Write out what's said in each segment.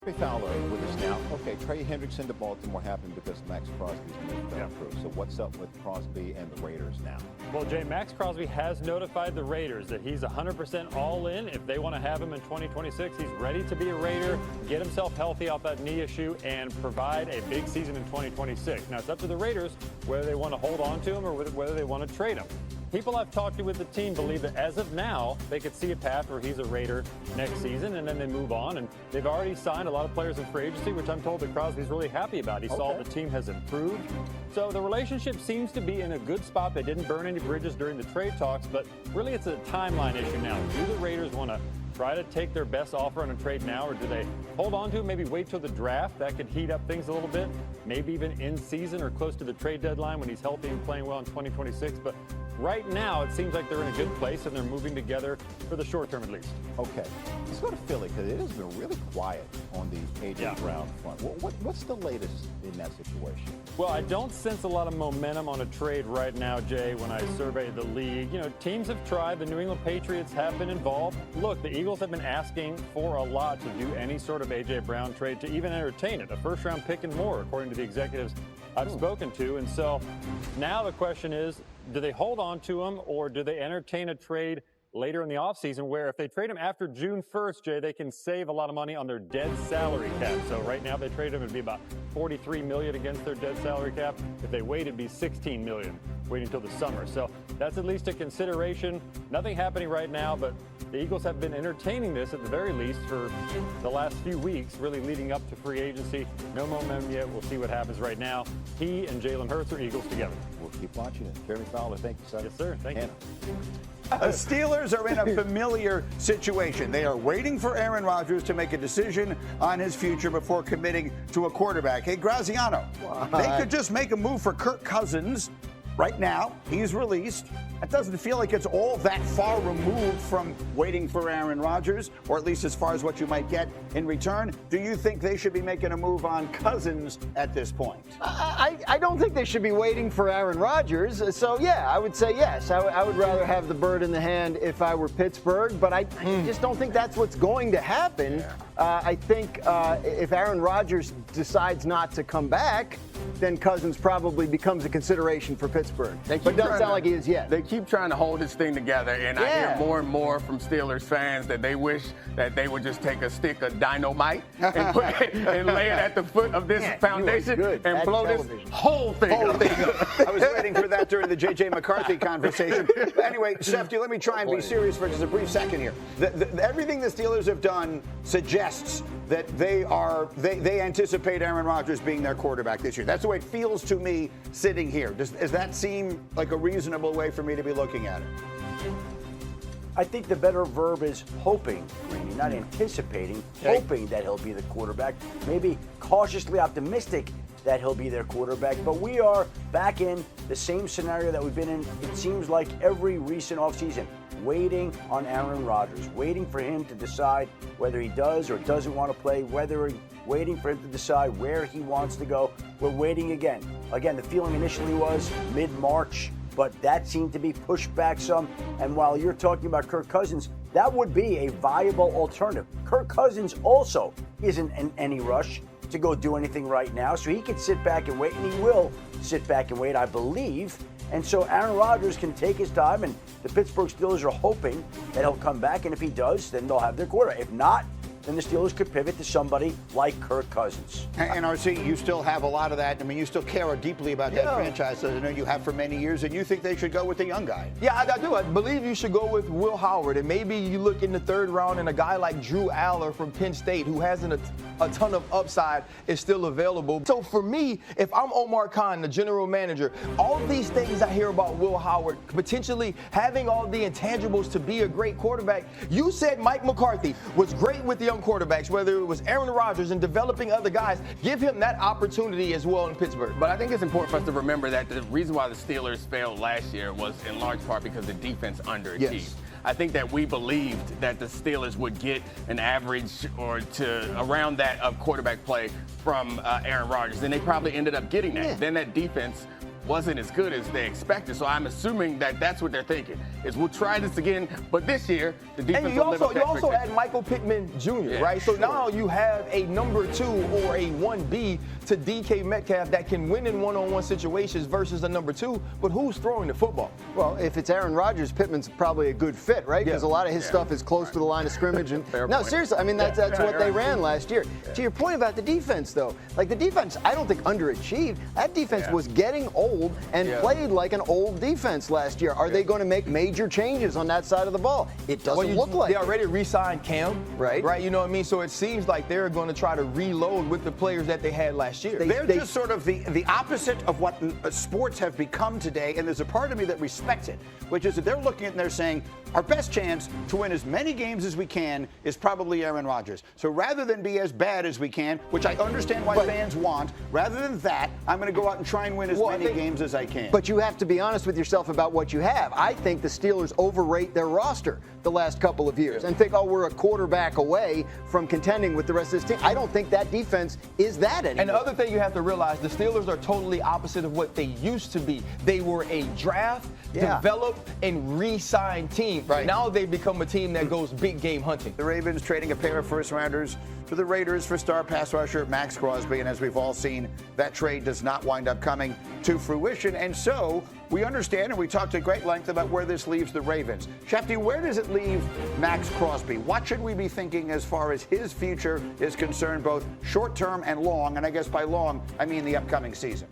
Fowler with us now. Okay, Trey Hendrickson to Baltimore happened because Max Crosby's move fell through. So what's up with Crosby and the Raiders now? Well, Jay, Max Crosby has notified the Raiders that he's 100% all in. If they want to have him in 2026, he's ready to be a Raider, get himself healthy off that knee issue, and provide a big season in 2026. Now, it's up to the Raiders whether they want to hold on to him or whether they want to trade him. People I've talked to with the team believe that as of now, they could see a path where he's a Raider next season, and then they move on. And they've already signed a lot of players in free agency, which I'm told that Crosby's really happy about. He saw the team has improved. So the relationship seems to be in a good spot. They didn't burn any bridges during the trade talks, but really it's a timeline issue now. Do the Raiders want to try to take their best offer on a trade now, or do they hold on to it, maybe wait till the draft? That could heat up things a little bit, maybe even in season or close to the trade deadline when he's healthy and playing well in 2026. But right now, it seems like they're in a good place and they're moving together for the short term at least. Okay, let's go to Philly because it has been really quiet on the A.J. Brown front. What's the latest in that situation? Well, I don't sense a lot of momentum on a trade right now, Jay, when I survey the league. You know, teams have tried. The New England Patriots have been involved. Look, the Eagles have been asking for a lot to do any sort of A.J. Brown trade, to even entertain it. A first-round pick and more, according to the executives I've spoken to. And so now the question is, do they hold on to him or do they entertain a trade later in the offseason where if they trade him after June 1st, Jay, they can save a lot of money on their dead salary cap. So right now, if they trade him, it'd be about $43 million against their dead salary cap. If they wait, it'd be $16 million waiting until the summer. So that's at least a consideration. Nothing happening right now, but the Eagles have been entertaining this at the very least for the last few weeks, really leading up to free agency. No momentum yet. We'll see what happens right now. He and Jalen Hurts are Eagles together. We'll keep watching it. Jeremy Fowler, thank you, sir. Yes, sir. Thank you. The Steelers are in a familiar situation. They are waiting for Aaron Rodgers to make a decision on his future before committing to a quarterback. Hey, Graziano, they could just make a move for Kirk Cousins right now. He's released. It doesn't feel like it's all that far removed from waiting for Aaron Rodgers, or at least as far as what you might get in return. Do you think they should be making a move on Cousins at this point? I don't think they should be waiting for Aaron Rodgers. So, yeah, I would say yes. I would rather have the bird in the hand if I were Pittsburgh, but I just don't think that's what's going to happen. Yeah. I think if Aaron Rodgers decides not to come back, then Cousins probably becomes a consideration for Pittsburgh. But it doesn't sound like he is yet. They keep trying to hold this thing together, and I hear more and more from Steelers fans that they wish that they would just take a stick of dynamite and put it and lay it at the foot of this foundation and blow this whole thing up. I was waiting for that during the J.J. McCarthy conversation. Anyway, Schefter, let me try and be serious for just a brief second here. Everything the Steelers have done suggests that they anticipate Aaron Rodgers being their quarterback this year. That's the way it feels to me sitting here. Does that seem like a reasonable way for me to be looking at it? I think the better verb is hoping, Greeny, not anticipating, hoping that he'll be the quarterback. Maybe cautiously optimistic that he'll be their quarterback. But we are back in the same scenario that we've been in, it seems like, every recent offseason. Waiting on Aaron Rodgers, waiting for him to decide whether he does or doesn't want to play, waiting for him to decide where he wants to go. We're waiting again. Again, the feeling initially was mid-March, but that seemed to be pushed back some. And while you're talking about Kirk Cousins, that would be a viable alternative. Kirk Cousins also isn't in any rush to go do anything right now, so he can sit back and wait, and he will sit back and wait, I believe. And so Aaron Rodgers can take his time, and the Pittsburgh Steelers are hoping that he'll come back, and if he does, then they'll have their quarterback. If not, then the Steelers could pivot to somebody like Kirk Cousins. And RC, you still have a lot of that. I mean, you still care deeply about that franchise, as I know you have for many years, and you think they should go with the young guy. Yeah, I do. I believe you should go with Will Howard, and maybe you look in the third round and a guy like Drew Aller from Penn State, who hasn't a ton of upside, is still available. So for me, if I'm Omar Khan, the general manager, all these things I hear about Will Howard, potentially having all the intangibles to be a great quarterback. You said Mike McCarthy was great with the young quarterbacks, whether it was Aaron Rodgers and developing other guys. Give him that opportunity as well in Pittsburgh. But I think it's important for us to remember that the reason why the Steelers failed last year was in large part because the defense underachieved. Yes. I think that we believed that the Steelers would get an average or to around that of quarterback play from Aaron Rodgers, and they probably ended up getting that. Then that defense wasn't as good as they expected. So I'm assuming that that's what they're thinking, is we'll try this again, but this year, the defense And you will live up to also add expectations. Michael Pittman Jr., right? So now you have a number 2 or a 1B to DK Metcalf that can win in one-on-one situations versus a number 2, but who's throwing the football? Well, if it's Aaron Rodgers, Pittman's probably a good fit, right? Because a lot of his stuff is close to the line of scrimmage. And Fair no, point. seriously, I mean, that's what they ran last year. To your point about the defense, though, like the defense, I don't think underachieved. That defense was getting old and played like an old defense last year. Are they going to make major changes on that side of the ball? It doesn't look like they it. already re-signed Cam, Right. You know what I mean? So it seems like they're going to try to reload with the players that they had last year. They're just sort of the opposite of what sports have become today, and there's a part of me that respects it, which is that they're looking at it and they're saying, our best chance to win as many games as we can is probably Aaron Rodgers. So rather than be as bad as we can, which I understand why fans want, rather than that, I'm going to go out and try and win as many games as I can. But you have to be honest with yourself about what you have. I think the Steelers overrate their roster the last couple of years and think, oh, we're a quarterback away from contending with the rest of this team. I don't think that defense is that anymore. And the other thing you have to realize, the Steelers are totally opposite of what they used to be. They were a draft, develop, and re-sign team. Right. Now they've become a team that goes big game hunting. The Ravens trading a pair of first-rounders to the Raiders for star pass rusher Max Crosby, and as we've all seen, that trade does not wind up coming to fruition. And so we understand, and we talked at great length about where this leaves the Ravens. Shefty, where does it leave Max Crosby? What should we be thinking as far as his future is concerned, both short-term and long? And I guess by long, I mean the upcoming season.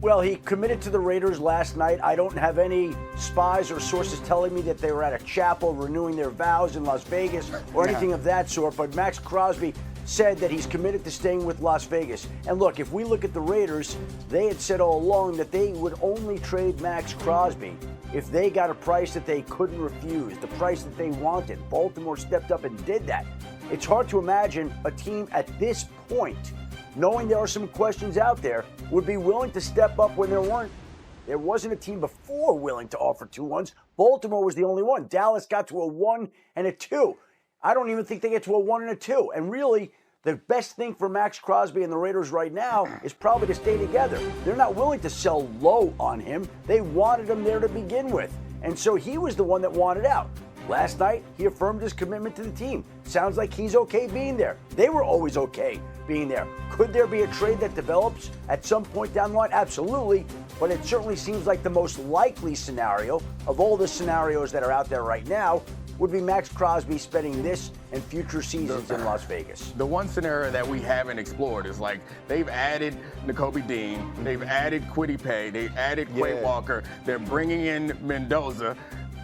Well, he committed to the Raiders last night. I don't have any spies or sources telling me that they were at a chapel renewing their vows in Las Vegas or anything of that sort. But Max Crosby said that he's committed to staying with Las Vegas. And look, if we look at the Raiders, they had said all along that they would only trade Max Crosby if they got a price that they couldn't refuse, the price that they wanted. Baltimore stepped up and did that. It's hard to imagine a team at this point, knowing there are some questions out there, would be willing to step up when there wasn't a team before willing to offer 2-1s. Baltimore was the only one. Dallas got to a 1 and a 2. I don't even think they get to a 1 and a 2. And really, the best thing for Max Crosby and the Raiders right now is probably to stay together. They're not willing to sell low on him. They wanted him there to begin with. And so he was the one that wanted out. Last night, he affirmed his commitment to the team. Sounds like he's okay being there. They were always okay being there. Could there be a trade that develops at some point down the line? Absolutely. But it certainly seems like the most likely scenario of all the scenarios that are out there right now would be Max Crosby spending this and future seasons in Las Vegas. The one scenario that we haven't explored is like they've added Nakobe Dean, they've added Kwity Paye, they've added Quay Walker, they're bringing in Mendoza.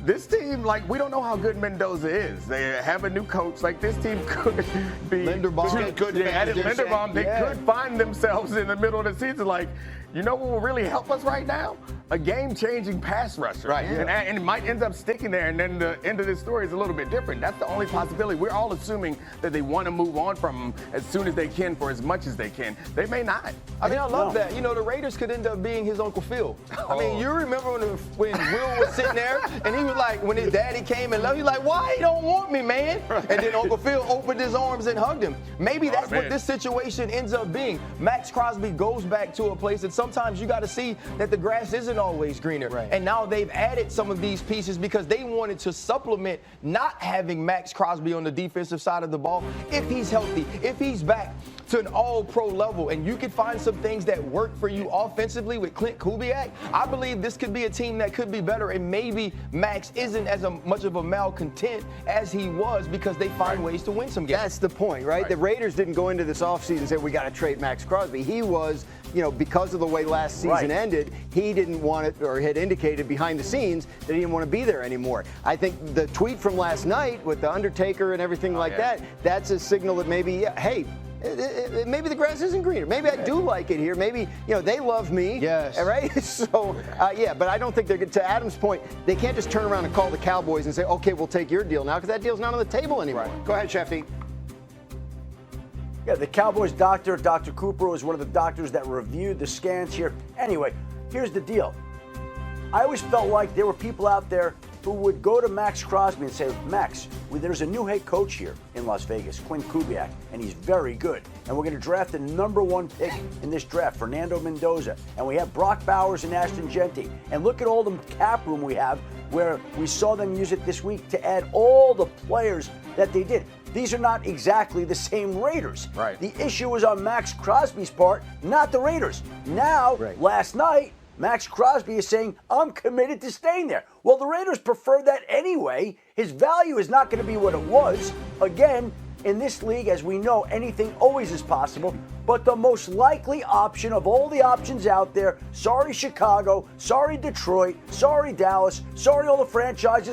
This team, like, we don't know how good Mendoza is. They have a new coach. Like, this team could be Linderbaum. Good they added fans, they're Linderbaum. They could find themselves in the middle of the season. Like, you know what will really help us right now? A game-changing pass rusher. Right. And it might end up sticking there, and then the end of this story is a little bit different. That's the only possibility. We're all assuming that they want to move on from him as soon as they can for as much as they can. They may not. I mean, I love that. You know, the Raiders could end up being his Uncle Phil. I mean, you remember when Will was sitting there, and he was like, when his daddy came and loved, he's like, why he don't want me, man? And then Uncle Phil opened his arms and hugged him. Maybe that's what this situation ends up being. Max Crosby goes back to a place that sometimes you got to see that the grass isn't always greener. Right. And now they've added some of these pieces because they wanted to supplement not having Max Crosby on the defensive side of the ball. If he's healthy, if he's back to an all-pro level, and you could find some things that work for you offensively with Clint Kubiak, I believe this could be a team that could be better, and maybe Max isn't as much of a malcontent as he was because they find ways to win some games. That's the point, right? The Raiders didn't go into this offseason and say, we got to trade Max Crosby. He was, you know, because of the way last season ended, he didn't want it, or had indicated behind the scenes that he didn't want to be there anymore. I think the tweet from last night with the Undertaker and everything that, that's a signal that maybe, hey, maybe the grass isn't greener. Maybe I do like it here. Maybe, you know, they love me. Yes. Right? So, but I don't think they're good. To Adam's point, they can't just turn around and call the Cowboys and say, okay, we'll take your deal now, because that deal's not on the table anymore. Right. Go ahead, Shefty. Yeah, the Cowboys doctor, Dr. Cooper, was one of the doctors that reviewed the scans here. Anyway, here's the deal. I always felt like there were people out there who would go to Max Crosby and say, Max, there's a new head coach here in Las Vegas, Quinn Kubiak, and he's very good. And we're going to draft the #1 pick in this draft, Fernando Mendoza. And we have Brock Bowers and Ashton Genty. And look at all the cap room we have, where we saw them use it this week to add all the players that they did. These are not exactly the same Raiders. Right. The issue was on Max Crosby's part, not the Raiders. Now, last night, Max Crosby is saying, I'm committed to staying there. Well, the Raiders prefer that anyway. His value is not going to be what it was. Again, in this league, as we know, anything always is possible. But the most likely option of all the options out there, sorry Chicago, sorry Detroit, sorry Dallas, sorry all the franchises